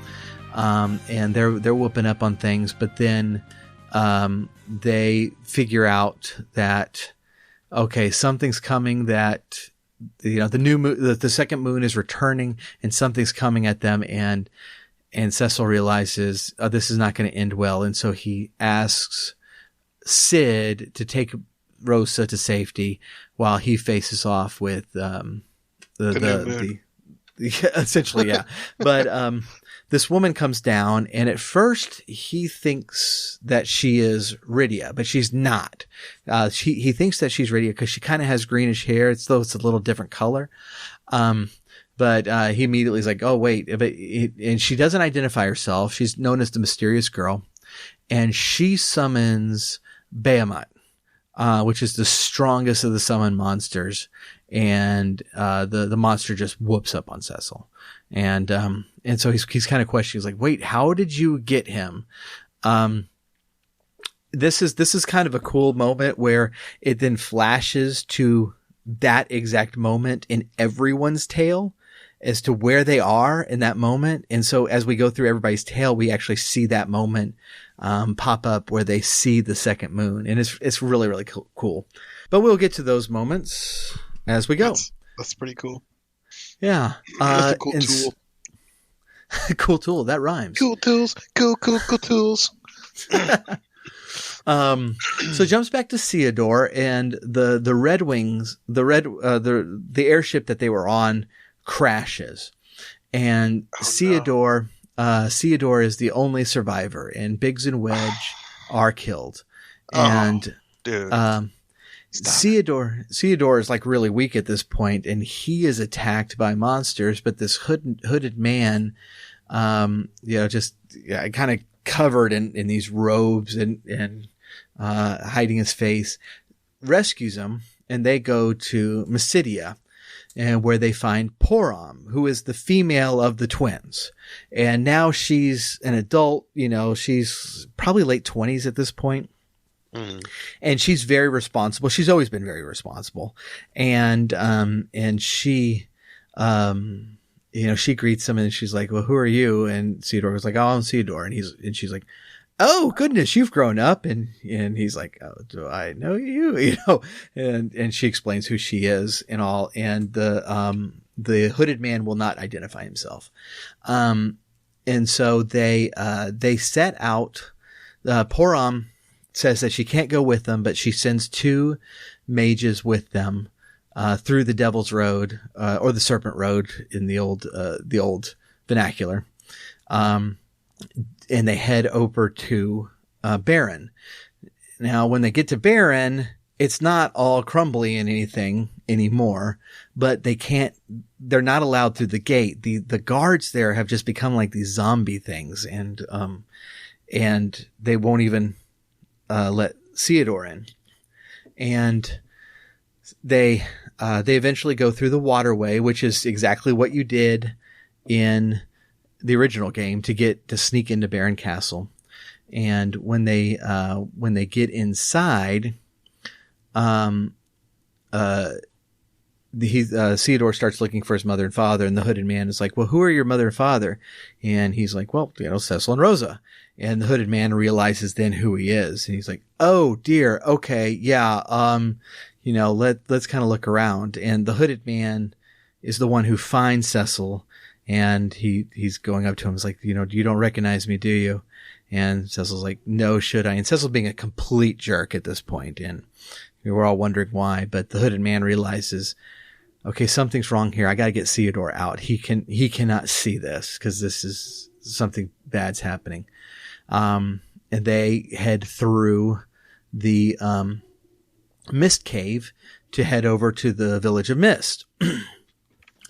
and they're whooping up on things. But then they figure out that something's coming, that the new moon, the second moon is returning, and something's coming at them, and Cecil realizes this is not going to end well, and so he asks Sid to take Rosa to safety while he faces off with the essentially, yeah. But this woman comes down, and at first he thinks that she is Rydia, but she's not. He thinks that she's Rydia because she kind of has greenish hair, though it's a little different color. But he immediately is like, oh, wait. And she doesn't identify herself. She's known as the Mysterious Girl. And she summons Behemoth, which is the strongest of the summoned monsters. And the monster just whoops up on Cecil. And so he's kind of questioning. He's like, wait, how did you get him? This is kind of a cool moment where it then flashes to that exact moment in everyone's tale. as to where they are in that moment. And so as we go through everybody's tale, we actually see that moment pop up where they see the second moon. And it's really, really cool. But we'll get to those moments as we go. That's pretty cool. Yeah. That's a cool tool. Cool tool. That rhymes. Cool tools. Cool tools. So jumps back to Theodore, and the Red Wings, the airship that they were on crashes, and Theodore is the only survivor, and Biggs and Wedge are killed. And dude. Theodore is like really weak at this point, and he is attacked by monsters, but this hooded man, just kind of covered in these robes and hiding his face, rescues him, and they go to Mysidia, and where they find Porom, who is the female of the twins. And now she's an adult, she's probably late 20s at this point. And she's very responsible. She's always been very responsible. And she, she greets him and she's like, well, who are you? And Theodore was like, oh, I'm Theodore. And she's like, oh goodness, you've grown up. And he's like, oh, do I know you? And she explains who she is and all. And the hooded man will not identify himself. And so they set out, Porom says that she can't go with them, but she sends 2 mages with them, through the Devil's Road, or the Serpent Road in the old vernacular. And they head over to, Baron. Now, when they get to Baron, it's not all crumbly and anything anymore, but they're not allowed through the gate. The guards there have just become like these zombie things, and they won't even let Theodore in. And they eventually go through the waterway, which is exactly what you did in the original game to sneak into Baron Castle. And when they get inside, Theodore starts looking for his mother and father, and the hooded man is like, well, who are your mother and father? And he's like, well, Cecil and Rosa. And the hooded man realizes then who he is. And he's like, oh dear. Okay. Yeah. Let's kind of look around. And the hooded man is the one who finds Cecil, and he's going up to him. He's like, you don't recognize me, do you? And Cecil's like, no, should I? And Cecil's being a complete jerk at this point, and we're all wondering why. But the hooded man realizes, okay, something's wrong here. I got to get Theodore out. He cannot see this because this is something bad's happening. And they head through the Mist Cave to head over to the Village of Mist.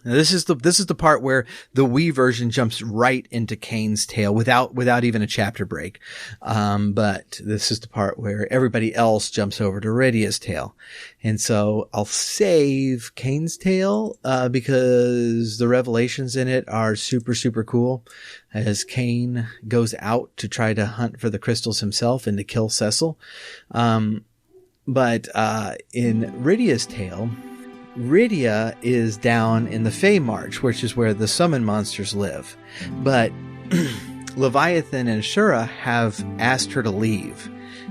Now, this is the part where the Wii version jumps right into Kane's tale without even a chapter break. But this is the part where everybody else jumps over to Rydia's tale. And so I'll save Kane's tale, because the revelations in it are super, super cool as Kane goes out to try to hunt for the crystals himself and to kill Cecil. But in Rydia's tale, Rydia is down in the Fey March, which is where the summon monsters live. But Leviathan and Ashura have asked her to leave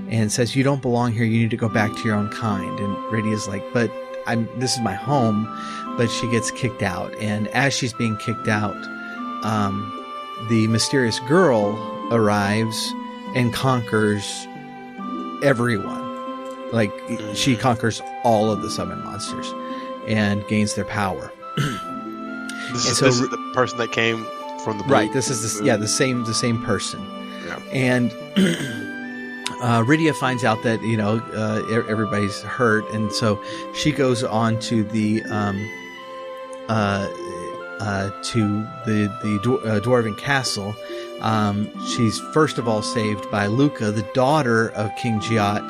and says, you don't belong here. You need to go back to your own kind. And Rydia's like, but this is my home. But she gets kicked out. And as she's being kicked out, the mysterious girl arrives and conquers everyone. Like, she conquers all of the summon monsters and gains their power. This is the person that came from the blue. Right. This is the same person. Yeah. And Rydia finds out that everybody's hurt, and so she goes on to the dwarven castle. She's first of all saved by Luca, the daughter of King Giot,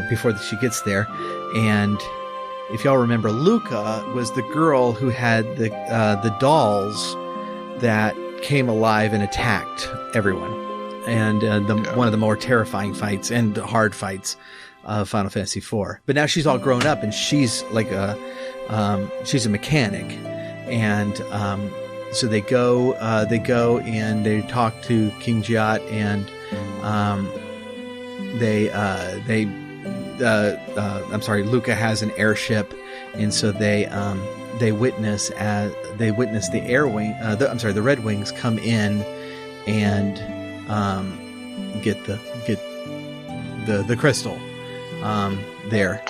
before she gets there. And if y'all remember, Luca was the girl who had the dolls that came alive and attacked everyone. And one of the more terrifying fights and hard fights of Final Fantasy IV. But now she's all grown up and she's like she's a mechanic. And so they go and they talk to King Giat, and Luca has an airship, and so they witness the Air Wing, the Red Wings come in and get the crystal. There,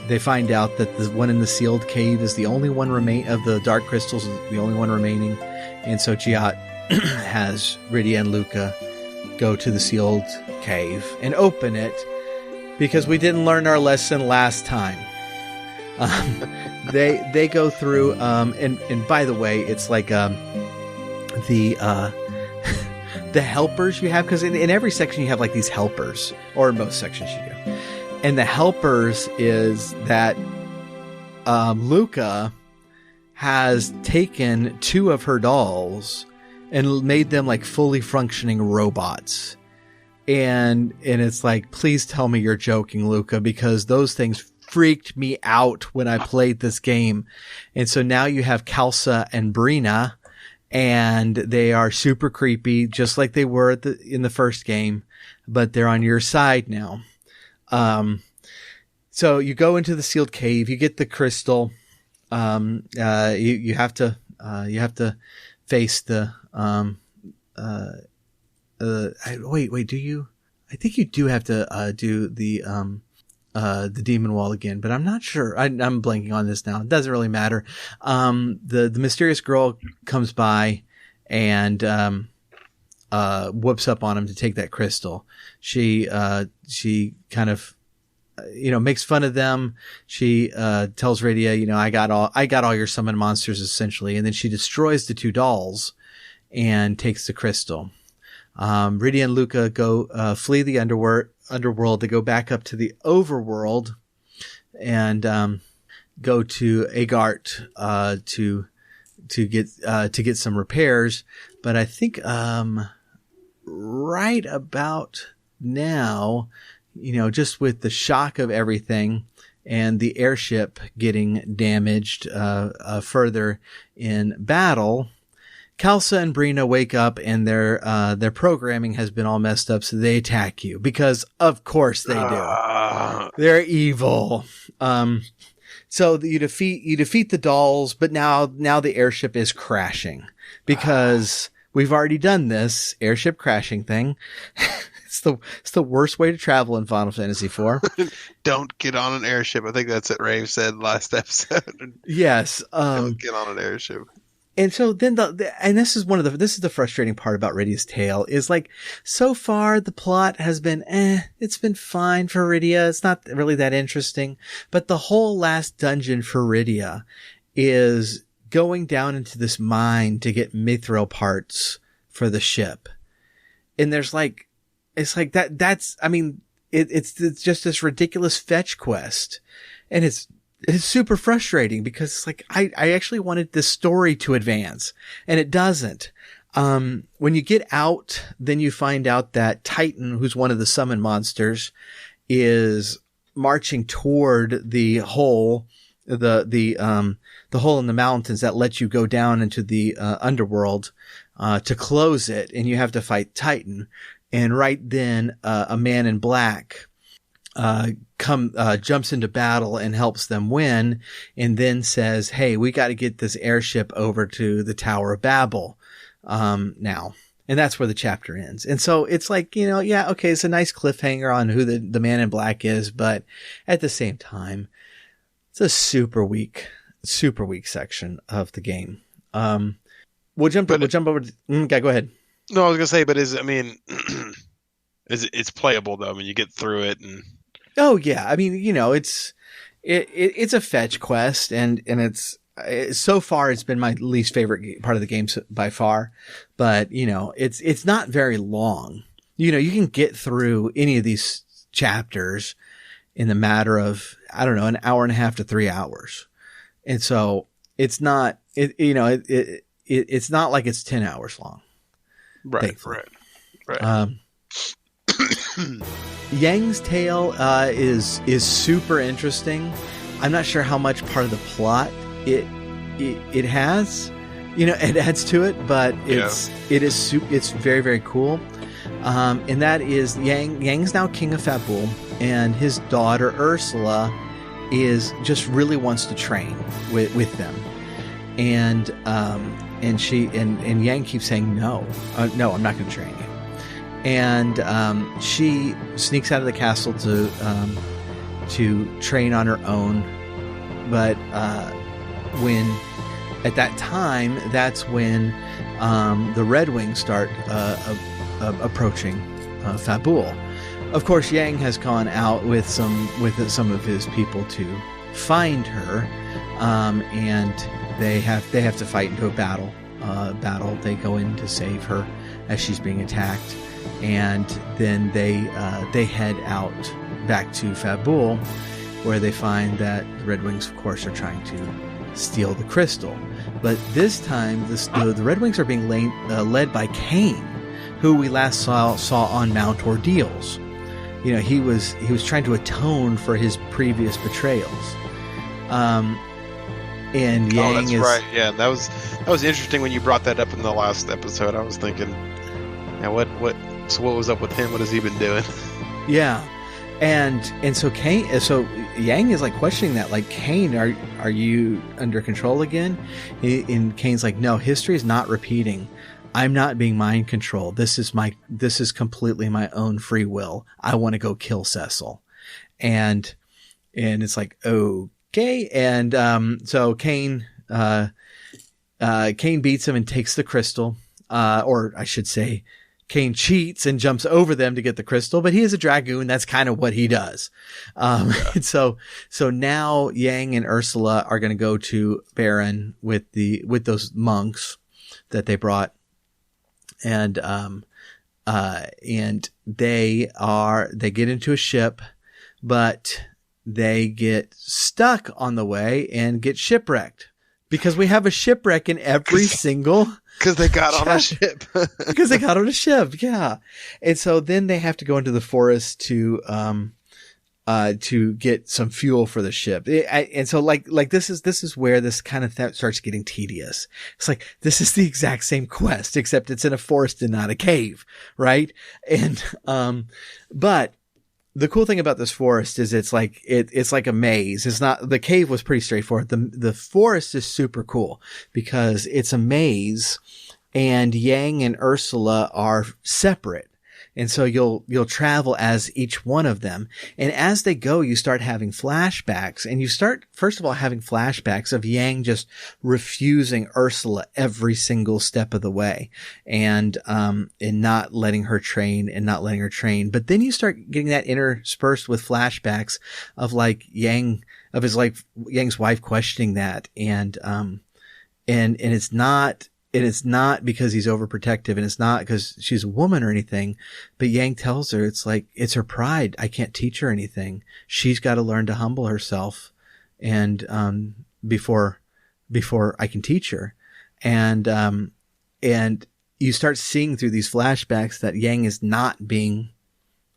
they find out that the one in the sealed cave is the only one of the dark crystals is the only one remaining, and so Giat has Rydia and Luca go to the sealed cave and open it because we didn't learn our lesson last time. They go through and by the way, it's like the helpers you have, because in every section you have like these helpers, or in most sections you do. And the helpers is that Luca has taken 2 of her dolls and made them like fully functioning robots. And it's like, please tell me you're joking, Luca, because those things freaked me out when I played this game. And so now you have Kalsa and Brina, and they are super creepy, just like they were in the first game, but they're on your side now. So you go into the sealed cave, you get the crystal. You have to face the, wait, do you? I think you do have to, do the demon wall again, but I'm not sure. I'm blanking on this now. It doesn't really matter. The mysterious girl comes by and, whoops up on him to take that crystal. She kind of, makes fun of them. She, tells Rydia, I got all your summon monsters essentially. And then she destroys the 2 dolls and takes the crystal. Rydia and Luca go, flee the underworld. They go back up to the overworld and, go to Agart, to get some repairs. But I think, right about now, just with the shock of everything and the airship getting damaged further in battle, Kalsa and Brina wake up and their programming has been all messed up, so they attack you because of course they do. They're evil. So you defeat the dolls, but now the airship is crashing because we've already done this airship crashing thing. It's the worst way to travel in Final Fantasy IV. Don't get on an airship. I think that's what Rave said last episode. Yes. Don't get on an airship. And so then this is the frustrating part about Rydia's tale is like, so far the plot has been, it's been fine for Rydia. It's not really that interesting, but the whole last dungeon for Rydia is going down into this mine to get mithril parts for the ship. And there's like, it's like that's just this ridiculous fetch quest. And it's super frustrating because it's like, I actually wanted this story to advance and it doesn't. When you get out, then you find out that Titan, who's one of the summon monsters, is marching toward the hole, the hole in the mountains that lets you go down into the, underworld, to close it. And you have to fight Titan. And right then, a man in black, jumps into battle and helps them win, and then says, "Hey, we got to get this airship over to the Tower of Babel, now." And that's where the chapter ends. And so it's like, yeah, okay, it's a nice cliffhanger on who the man in black is, but at the same time, it's a super weak section of the game. We'll jump over to, okay, go ahead. No, I was gonna say, but it's playable though. I mean, you get through it, and oh yeah, I mean, it's a fetch quest, and it's so far it's been my least favorite part of the game by far. But it's not very long. You can get through any of these chapters in the matter of, I don't know, an hour and a half to 3 hours, and so it's not it's not like it's 10 hours long. Right. Thankfully. Right. Yang's tale is super interesting. I'm not sure how much part of the plot it has, it adds to it, but it's very, very cool. And that is Yang's now king of Fabul, and his daughter Ursula is just really wants to train with them, and Yang keeps saying no, I'm not going to train you. And she sneaks out of the castle to train on her own. But at that time, that's when the Red Wings start approaching Fabul. Of course, Yang has gone out with some of his people to find her, and they have to fight into a battle. They go in to save her as she's being attacked, and then they head out back to Fabul, where they find that the Red Wings, of course, are trying to steal the crystal. But this time, the Red Wings are being led by Kain, who we last saw on Mount Ordeals. He was trying to atone for his previous betrayals. And Yang is right. Yeah, that was interesting when you brought that up in the last episode. I was thinking, what was up with him? What has he been doing? Yeah. And so Yang is like questioning that, like, Kain, are you under control again? And Kain's like, no, history is not repeating. I'm not being mind controlled. This is completely my own free will. I want to go kill Cecil. And it's like, okay. And so Kain beats him and takes the crystal, or I should say, Kain cheats and jumps over them to get the crystal, but he is a dragoon. That's kind of what he does. And so now Yang and Ursula are going to go to Baron with those monks that they brought. And they get into a ship, but they get stuck on the way and get shipwrecked, because we have a shipwreck in every single. Because they got on a ship. Because they got on a ship, yeah. And so then they have to go into the forest to get some fuel for the ship. And so like this is where this kind of starts getting tedious. It's like, this is the exact same quest, except it's in a forest and not a cave, right? And but the cool thing about this forest is it's like a maze. It's not, the cave was pretty straightforward. The forest is super cool because it's a maze, and Yang and Ursula are separate. And so you'll travel as each one of them. And as they go, you start having flashbacks, and you start, first of all, having flashbacks of Yang just refusing Ursula every single step of the way, and not letting her train. But then you start getting that interspersed with flashbacks of like Yang's wife questioning that. And it's not because he's overprotective, and it's not because she's a woman or anything, but Yang tells her it's like, it's her pride. I can't teach her anything. She's got to learn to humble herself, and before I can teach her. And you start seeing through these flashbacks that Yang is not being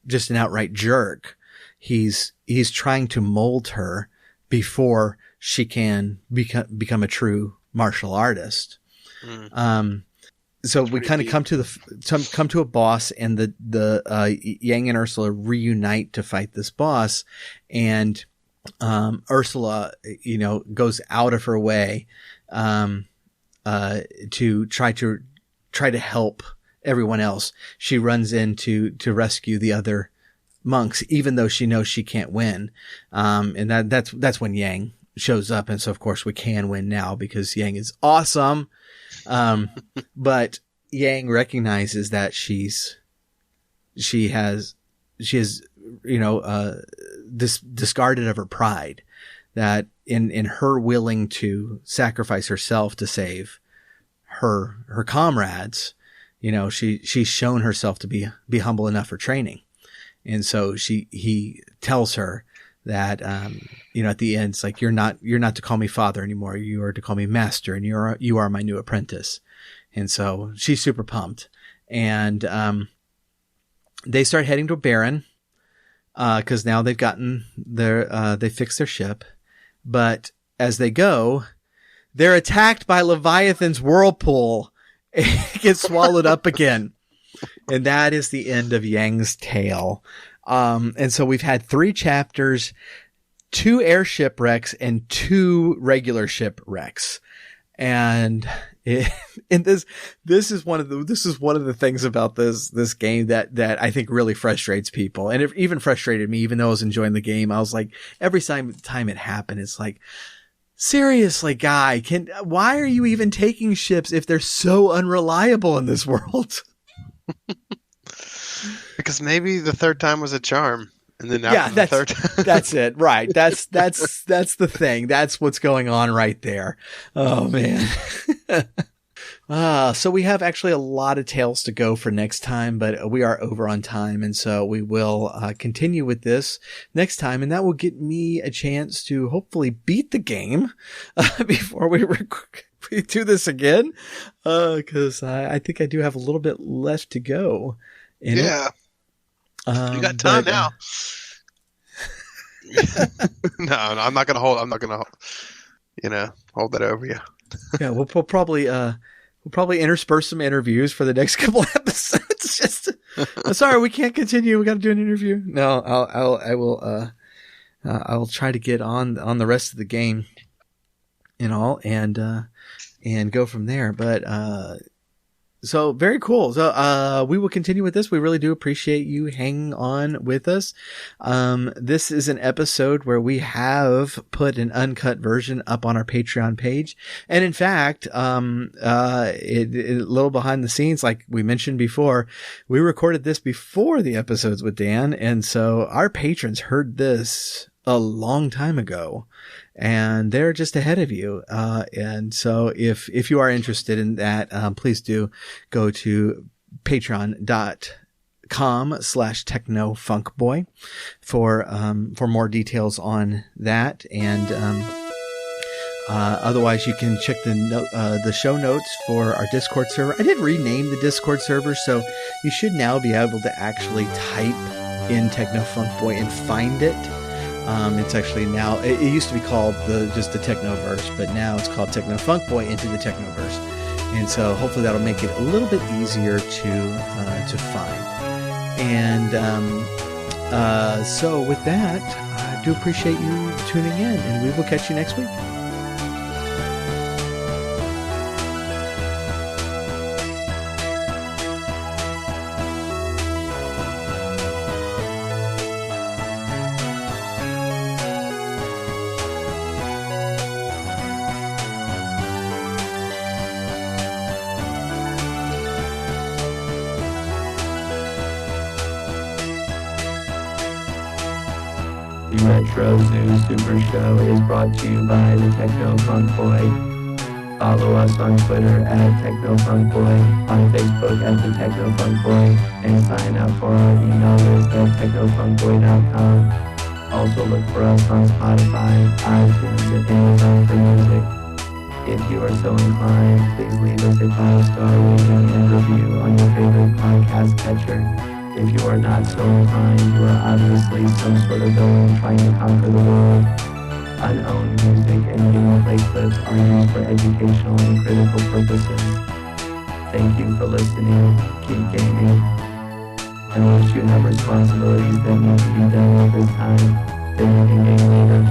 just an outright jerk. He's trying to mold her before she can become a true martial artist. So we kind of come to a boss, and the Yang and Ursula reunite to fight this boss, and Ursula, goes out of her way to try to help everyone else. She runs in to rescue the other monks, even though she knows she can't win. And that's when Yang shows up, and so of course we can win now because Yang is awesome. But Yang recognizes that she has discarded of her pride, that in her willing to sacrifice herself to save her comrades, she's shown herself to be humble enough for training. And so he tells her that, at the end, it's like, you're not to call me father anymore. You are to call me master, and you are my new apprentice. And so she's super pumped. And, they start heading to Baron. because now they've gotten they fixed their ship. But as they go, they're attacked by Leviathan's whirlpool. It gets swallowed up again. And that is the end of Yang's tale. And so we've had 3 chapters, 2 airship wrecks and 2 regular ship wrecks. And this is one of the things about this game that I think really frustrates people. And it even frustrated me, even though I was enjoying the game. I was like, every time it happened, it's like, seriously, guy, why are you even taking ships if they're so unreliable in this world? Because maybe the 3rd time was a charm. And then after the 3rd time. That's it. Right. That's the thing. That's what's going on right there. Oh man. So we have actually a lot of tales to go for next time, but we are over on time. And so we will continue with this next time. And that will get me a chance to hopefully beat the game before we do this again. Cause I think I do have a little bit left to go. Yeah. You got time now. No, I'm not gonna hold that over you. Yeah, we'll probably intersperse some interviews for the next couple episodes. Just sorry, we can't continue. We got to do an interview. No, I'll try to get on the rest of the game and all, and go from there. But so very cool. So, we will continue with this. We really do appreciate you hanging on with us. This is an episode where we have put an uncut version up on our Patreon page. And in fact, a little behind the scenes, like we mentioned before, we recorded this before the episodes with Dan. And so our patrons heard this a long time ago. And they're just ahead of you. And so if you are interested in that, please do go to patreon.com/technofunkboy for more details on that. And, otherwise you can check the show notes for our Discord server. I did rename the Discord server, so you should now be able to actually type in Technofunkboy and find it. It's actually now, it used to be called just the Technoverse, but now it's called Technofunkboy into the Technoverse. And so hopefully that'll make it a little bit easier to find. And, so with that, I do appreciate you tuning in, and we will catch you next week. The Retro Zoo Super Show is brought to you by the Technofunkboy. Follow us on Twitter at Technofunkboy, on Facebook at the Technofunkboy, and sign up for our email list at technofunkboy.com. Also look for us on Spotify, iTunes, and Amazon for music. If you are so inclined, please leave us a 5-star rating and review on your favorite podcast catcher. If you are not so inclined, you are obviously some sort of villain trying to conquer the world. Unowned music and gameplay clips are used for educational and critical purposes. Thank you for listening. Keep gaming. And once you have responsibilities that need to be done over time, then you can game later.